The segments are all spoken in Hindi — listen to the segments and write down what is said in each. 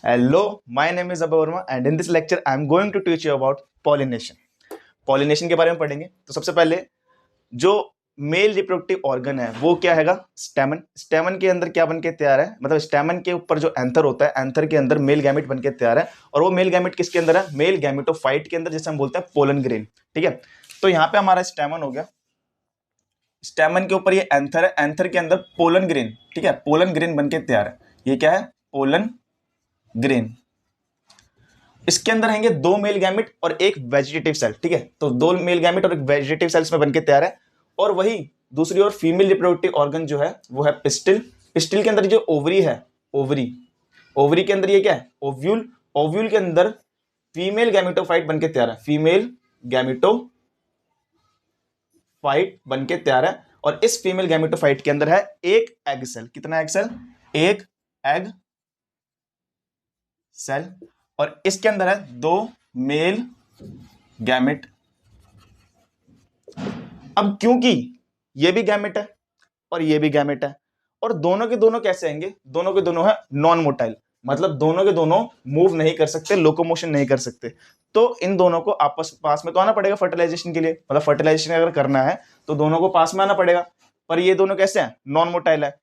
Hello, my name is Abhay Verma and in this lecture I am going to teach you about pollination. Pollination के बारे में पढ़ेंगे। तो सबसे पहले जो मेल रिप्रोडक्टिव ऑर्गन है वो क्या हैगा? स्टेमन। स्टेमन के अंदर क्या बन के तैयार है, मतलब स्टेमन के ऊपर जो एंथर होता है, एंथर के अंदर मेल गैमेट बन के तैयार है। और वो मेल गैमेट किसके अंदर है? मेल गैमेटोफाइट के अंदर, जिसे हम बोलते हैं पोलन ग्रेन। ठीक है, तो यहाँ पे हमारा स्टेमन हो गया। स्टेमन के ऊपर ये एंथर है, एंथर के अंदर पोलन ग्रेन। ठीक है, पोलन ग्रेन बन के तैयार है। ये क्या है? Pollen grain. इसके अंदर रहेंगे दो मेल गैमेट और एक वेजिटेटिव सेल। ठीक है, तो दो मेल गैमेट और एक वेजिटेटिव सेल्स में बनके तैयार है। और वही दूसरी ओर फीमेल रिप्रोडक्टिव ऑर्गन जो है वो है पिस्टिल। पिस्टिल के अंदर जो ओवरी है, ओवरी, ओवरी के अंदर ये क्या है? ओव्यूल। ओव्यूल के अंदर फीमेल गैमेटोफाइट बनके तैयार है, फीमेल गैमेटोफाइट बनके तैयार है। और इस फीमेल गैमेटोफाइट के अंदर है एक एग सेल। कितना एग सेल? एक एग सेल। और इसके अंदर है दो मेल गैमेट। अब क्योंकि ये भी गैमेट है और ये भी गैमेट है, और दोनों के दोनों कैसे आएंगे? दोनों के दोनों है नॉन मोटाइल, मतलब दोनों के दोनों मूव नहीं कर सकते, लोकोमोशन नहीं कर सकते। तो इन दोनों को आपस पास में तो आना पड़ेगा फर्टिलाइजेशन के लिए, मतलब फर्टिलाइजेशन अगर करना है तो दोनों को पास में आना पड़ेगा। पर ये दोनों कैसे हैं? नॉन मोटाइल है।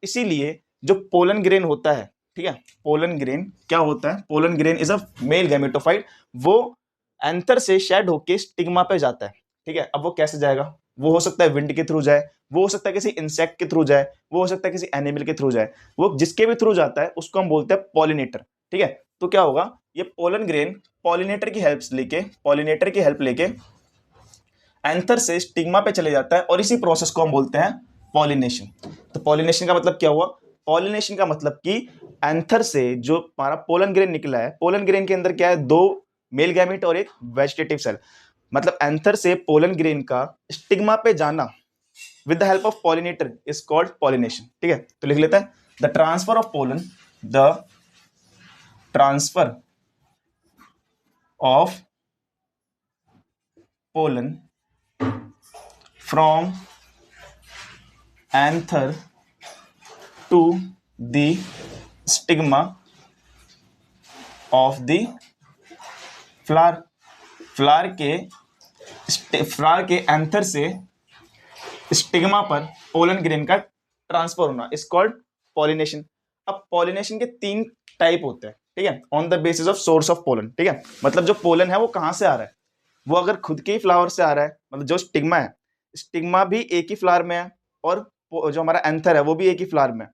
इसीलिए जो पोलन ग्रेन होता है, ठीक है, पोलन ग्रेन क्या होता है? Pollen grain is a male gametophyte. वो एंथर से शेड होके स्टिग्मा पे जाता है। ठीक है, अब वो कैसे जाएगा? वो हो सकता है विंड के थ्रू जाए, वो हो सकता है किसी इंसेक्ट के थ्रू जाए, वो हो सकता है किसी एनिमल के थ्रू जाए। वो जिसके भी थ्रू जाता है उसको हम बोलते हैं पॉलिनेटर। ठीक है, तो क्या होगा? ये पोलन ग्रेन पॉलिनेटर की हेल्प लेके एंथर से स्टिग्मा पे चले जाता है, और इसी प्रोसेस को हम बोलते हैं पॉलिनेशन। तो पॉलिनेशन का मतलब क्या हुआ? पॉलिनेशन का मतलब कि एंथर से जो हमारा पोलन ग्रेन निकला है, पोलन ग्रेन के अंदर क्या है? दो मेल गैमेट और एक वेजिटेटिव सेल। मतलब एंथर से पोलन ग्रेन का स्टिग्मा पे जाना with the help of pollinator is called pollination. ठीक है, तो लिख लेते हैं the transfer of pollen from anther to the stigma of the flower। Flower के एंथर से स्टिग्मा पर पोलन ग्रेन का ट्रांसफर होना इज कॉल्ड पॉलिनेशन। अब पॉलिनेशन के तीन टाइप होते हैं। ठीक है, on the basis of source of pollen. ठीक है, मतलब जो पोलन है वो कहां से आ रहा है? वो अगर खुद के ही फ्लावर से आ रहा है, मतलब जो स्टिग्मा है, स्टिग्मा भी एक ही फ्लावर में है, और जो हमारा एंथर है वो भी एक ही फ्लावर में,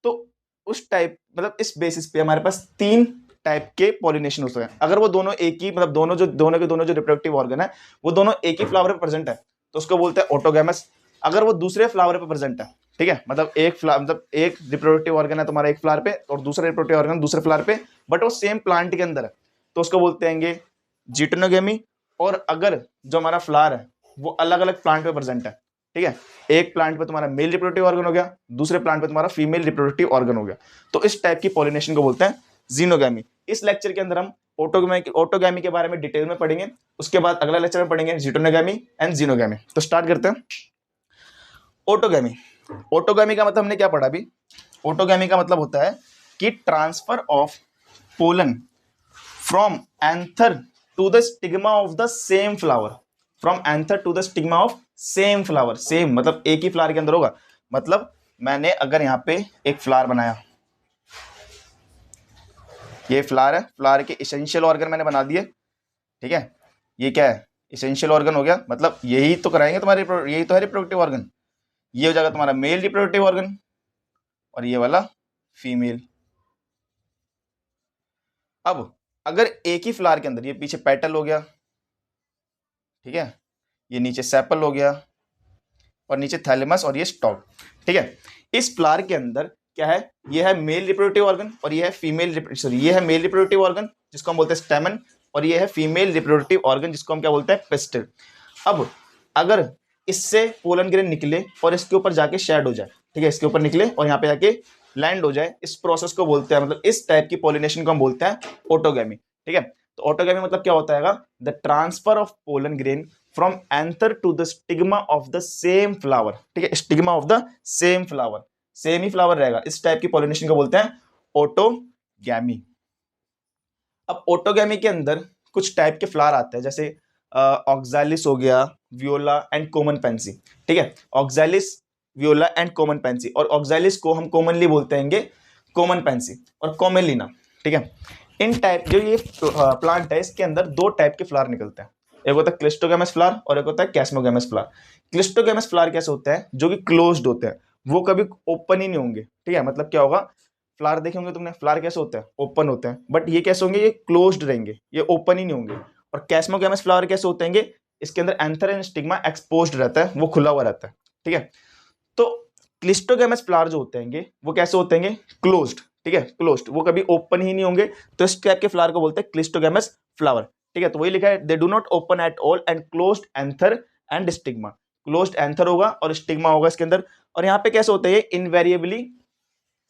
तो उस टाइप, मतलब इस बेसिस पे हमारे पास तीन टाइप के पॉलिनेशन होते हैं। अगर वो दोनों एक ही, मतलब दोनों के दोनों जो रिप्रोडक्टिव ऑर्गन है वो दोनों एक ही फ्लावर पे प्रेजेंट है, तो उसको बोलते हैं ऑटोगैमस। अगर वो दूसरे फ्लावर पे प्रेजेंट है, ठीक है, मतलब एक रिप्रोडक्टिव ऑर्गन है तुम्हारा एक फ्लावर पे और दूसरा रिप्रोडक्टिव ऑर्गन दूसरे फ्लावर पे, बट वो सेम प्लांट के अंदर है, तो उसको बोलते हैं जिटोनोगेमी। और अगर जो हमारा फ्लावर है वो अलग अलग प्लांट पे प्रेजेंट है, ठीक है, एक प्लांट पे तुम्हारा मेल रिप्रोडक्टिव ऑर्गन हो गया, दूसरे प्लांट पे तुम्हारा फीमेल रिप्रोडक्टिव ऑर्गन हो गया, तो इस टाइप की पॉलिनेशन को बोलते हैं जीनोगैमी। इस लेक्चर के अंदर हम ऑटोगैमी के बारे में डिटेल में पढ़ेंगे, उसके बाद अगला लेक्चर में पढ़ेंगे जिटोनोगैमी एंड जीनोगैमी। तो स्टार्ट करते हैं। ऑटोगैमी। ऑटोगैमी का मतलब हमने क्या पढ़ा अभी? ऑटोगैमी का मतलब होता है कि transfer of pollen from anther to the stigma of the same flower. From anther to the stigma of same flower. Same मतलब एक ही फ्लावर के अंदर होगा। मतलब मैंने अगर यहां पे एक फ्लावर बनाया, ये फ्लावर है, फ्लावर के एसेंशियल ऑर्गन मैंने बना दिए। ठीक है, ये क्या है? एसेंशियल ऑर्गन हो गया, मतलब यही तो कराएंगे तुम्हारे, यही तो है रिप्रोडक्टिव ऑर्गन। ये हो जाएगा तुम्हारा मेल रिप्रोडक्टिव ऑर्गन और ये वाला फीमेल। अब अगर एक ही फ्लावर के अंदर, ये पीछे पेटल हो गया, ठीक है, ये नीचे सेपल हो गया और नीचे थैलेमस और ये स्टॉक। ठीक है, इस फ्लावर के अंदर क्या है? ये है मेल रिप्रोडक्टिव ऑर्गन और ये है ये है मेल रिप्रोडक्टिव ऑर्गन जिसको हम बोलते हैं स्टेमन, और ये है फीमेल रिप्रोडक्टिव ऑर्गन जिसको हम क्या बोलते हैं? पिस्टिल। अब अगर इससे पोलन ग्रेन निकले और इसके ऊपर जाके शेड हो जाए, ठीक है, इसके ऊपर निकले और यहाँ पे जाके लैंड हो जाए, इस प्रोसेस को बोलते हैं, मतलब इस टाइप की पॉलिनेशन को हम बोलते हैं ऑटोगैमी। ठीक है, तो ऑटोगैमी मतलब क्या होता है? The transfer of pollen grain from anther to the stigma of the same flower. ठीक है, stigma of the same flower, same ही फ्लावर रहेगा, इस टाइप की पॉलिनेशन को बोलते हैं ऑटोगैमी। अब ऑटोगैमी के अंदर कुछ टाइप के फ्लावर आते हैं, जैसे ऑक्सैलिस हो गया, वियोला एंड कॉमन पेंसी। ठीक है, oxalis, Viola and common Pence, और ऑक्सैलिस को हम कॉमनली बोलते हैं कॉमन पेंसी और कॉमेलिना। ठीक है, इन टाइप जो ये प्लांट है इसके अंदर दो टाइप के फ्लावर निकलते हैं, एक होता है क्लिस्टोगैमस फ्लावर और एक होता है कैस्मोगैमस फ्लावर। क्लिस्टोगैमस फ्लावर कैसे होता है, जो कि क्लोज्ड होते हैं, वो कभी ओपन ही नहीं होंगे। ठीक है, मतलब क्या होगा, फ्लावर देखे होंगे तुमने, फ्लावर कैसे होता है, ओपन होते हैं, बट ये कैसे होंगे, ये क्लोज्ड रहेंगे, ये ओपन ही नहीं होंगे। और कैस्मोगैमस फ्लावर कैसे होते हैं, इसके अंदर एंथर एंड स्टिग्मा एक्सपोज्ड रहता है, वो खुला हुआ रहता है। ठीक है, तो क्लिस्टोगैमस फ्लावर जो होते हैं वो कैसे होते हैं, क्लोज्ड। ठीक है, क्लोज्ड, वो कभी ओपन ही नहीं होंगे, तो इस टाइप के फ्लावर को बोलते हैं क्लिस्टोगैमस फ्लावर। ठीक है, तो वही लिखा है, they do not open at all and closed anther and stigma. Closed anther होगा और स्टिग्मा होगा इसके अंदर। और यहाँ पे कैसे होता है, ये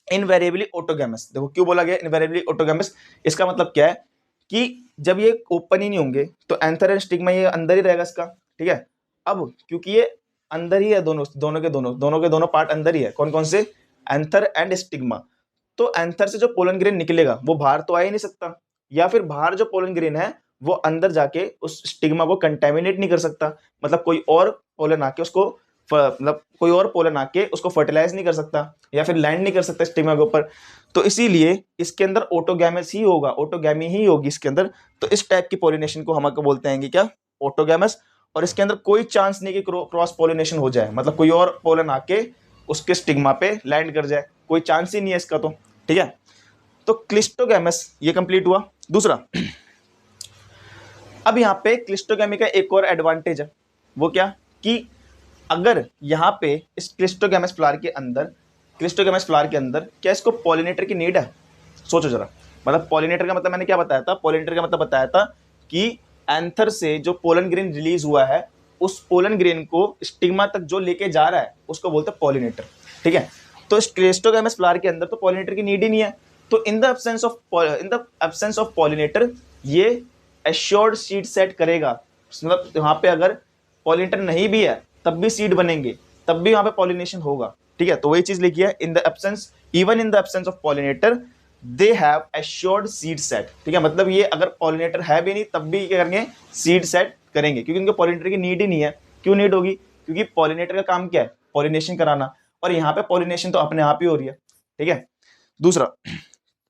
इनवेरिएबली ऑटोगैमस। देखो क्यों बोला गया इनवेरिएबली ऑटोगैमस, इसका मतलब क्या है कि जब ये ओपन ही नहीं होंगे तो एंथर एंड स्टिग्मा ये अंदर ही रहेगा इसका। ठीक है, अब क्योंकि ये अंदर ही है, दोनों के दोनों पार्ट अंदर ही है, कौन कौन से, एंथर एंड स्टिग्मा। तो एंथर से जो पोलन ग्रेन निकलेगा वो बाहर तो आ ही नहीं सकता, या फिर बाहर जो पोलन ग्रेन है वो अंदर जाके उस स्टिग्मा को कंटेमिनेट नहीं कर सकता, मतलब कोई और पोलन आके उसको मतलब कोई और पोलन आके उसको फर्टिलाइज नहीं कर सकता या फिर लैंड नहीं कर सकता स्टिग्मा के ऊपर। तो इसीलिए इसके अंदर ऑटोगैमस ही होगा, ऑटोगैमी ही होगी इसके अंदर। तो इस टाइप की पॉलिनेशन को हम बोलते हैं क्या, ऑटोगैमस। और इसके अंदर कोई चांस नहीं कि क्रॉस पॉलिनेशन हो जाए, मतलब कोई और पोलन आके उसके स्टिग्मा पे लैंड कर जाए, कोई चांस ही नहीं है इसका। तो ठीक है, तो क्लिस्टोगैमस ये कंप्लीट हुआ। दूसरा, अब यहाँ पे क्लिस्टोगैमी का एक और एडवांटेज है, वो क्या, कि अगर यहाँ पे इस क्लिस्टोगैमस फ्लावर के अंदर क्या इसको पॉलिनेटर की नीड है, सोचो जरा। मतलब पॉलिनेटर का मतलब मैंने क्या बताया था, पॉलिनेटर का मतलब बताया था कि एंथर से जो पोलन ग्रेन रिलीज हुआ है उस पोलन ग्रेन को स्टिग्मा तक जो लेके जा रहा है उसको बोलते हैं पॉलिनेटर। ठीक है, तो इस क्लिस्टोगैमस फ्लावर के अंदर तो पॉलिनेटर की नीड ही नहीं है। तो in the absence of pollinator ये एश्योर्ड सीड सेट करेगा। मतलब वहां पे अगर पॉलिनेटर नहीं भी है तब भी सीड बनेंगे, तब भी वहां पे पॉलिनेशन होगा। ठीक है, तो वही चीज लिखी है, in the absence of pollinator they have assured seed set. ठीक है, मतलब ये अगर पॉलिनेटर है भी नहीं तब भी क्या करेंगे, सीड सेट करेंगे, क्योंकि उनको पॉलिनेटर की नीड ही नहीं है। क्यों नीड होगी, क्योंकि पॉलिनेटर का काम क्या है, पॉलिनेशन कराना, और यहाँ पे पॉलिनेशन तो अपने आप ही हो रही है। ठीक है, दूसरा,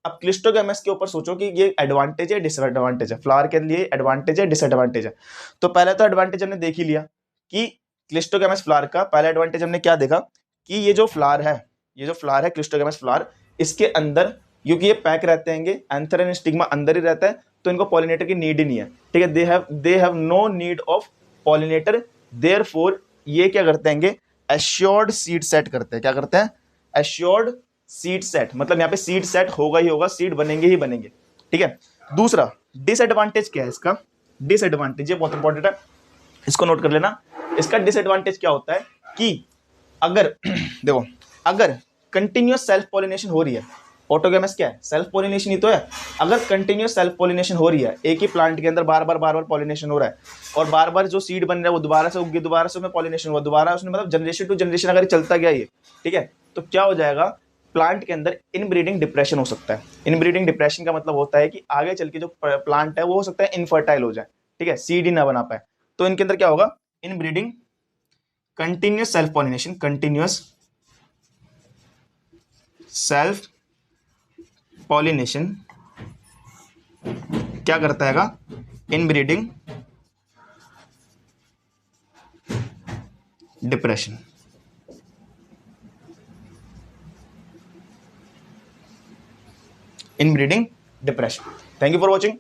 अब क्लिस्टोगैमस के ऊपर सोचो कि ये एडवांटेज है डिसएडवांटेज है, फ्लावर के लिए एडवांटेज है डिसएडवांटेज है। तो पहले तो एडवांटेज हमने देख ही लिया कि क्लिस्टोगैमस फ्लावर का पहला एडवांटेज हमने क्या देखा, कि ये जो फ्लावर है क्लिस्टोगैमस फ्लावर, इसके अंदर क्योंकि ये पैक रहते हैं, एंथर एंड स्टिग्मा अंदर ही रहता है, तो इनको पॉलिनेटर की नीड ही नहीं है। ठीक है, they have no need of pollinator, therefore ये क्या करते हैं, एश्योर्ड सीड सेट करते हैं। क्या करते हैं, एश्योर्ड सीड सेट, मतलब यहाँ पे सीड सेट होगा ही होगा, सीड बनेंगे ही बनेंगे। ठीक है, दूसरा डिसएडवांटेज क्या है इसका, डिसएडवांटेज ये बहुत इंपॉर्टेंट है, इसको नोट कर लेना। इसका डिसएडवांटेज क्या होता है कि अगर देखो, अगर कंटिन्यूअस सेल्फ पॉलिनेशन हो रही है, ऑटोगैमस क्या है, सेल्फ पॉलिनेशन ही तो है। अगर कंटिन्यूअस सेल्फ पॉलिनेशन हो रही है, एक ही प्लांट के अंदर बार बार पॉलिनेशन हो रहा है, और बार बार जो सीड बन रहा है वो दोबारा से उगी, दोबारा से उसमें पॉलिनेशन हुआ, दोबारा उसमें, मतलब जनरेशन टू जनरेशन अगर चलता गया ये, ठीक है, तो क्या हो जाएगा, प्लांट के अंदर इनब्रीडिंग डिप्रेशन हो सकता है। इनब्रीडिंग डिप्रेशन का मतलब होता है कि आगे चल के जो प्लांट है वो हो सकता है इनफर्टाइल हो जाए। ठीक है, सीड ही ना बना पाए, तो इनके अंदर क्या होगा, inbreeding, continuous self pollination, continuous self pollination क्या करता हैगा, inbreeding depression. Inbreeding depression. Thank you for watching.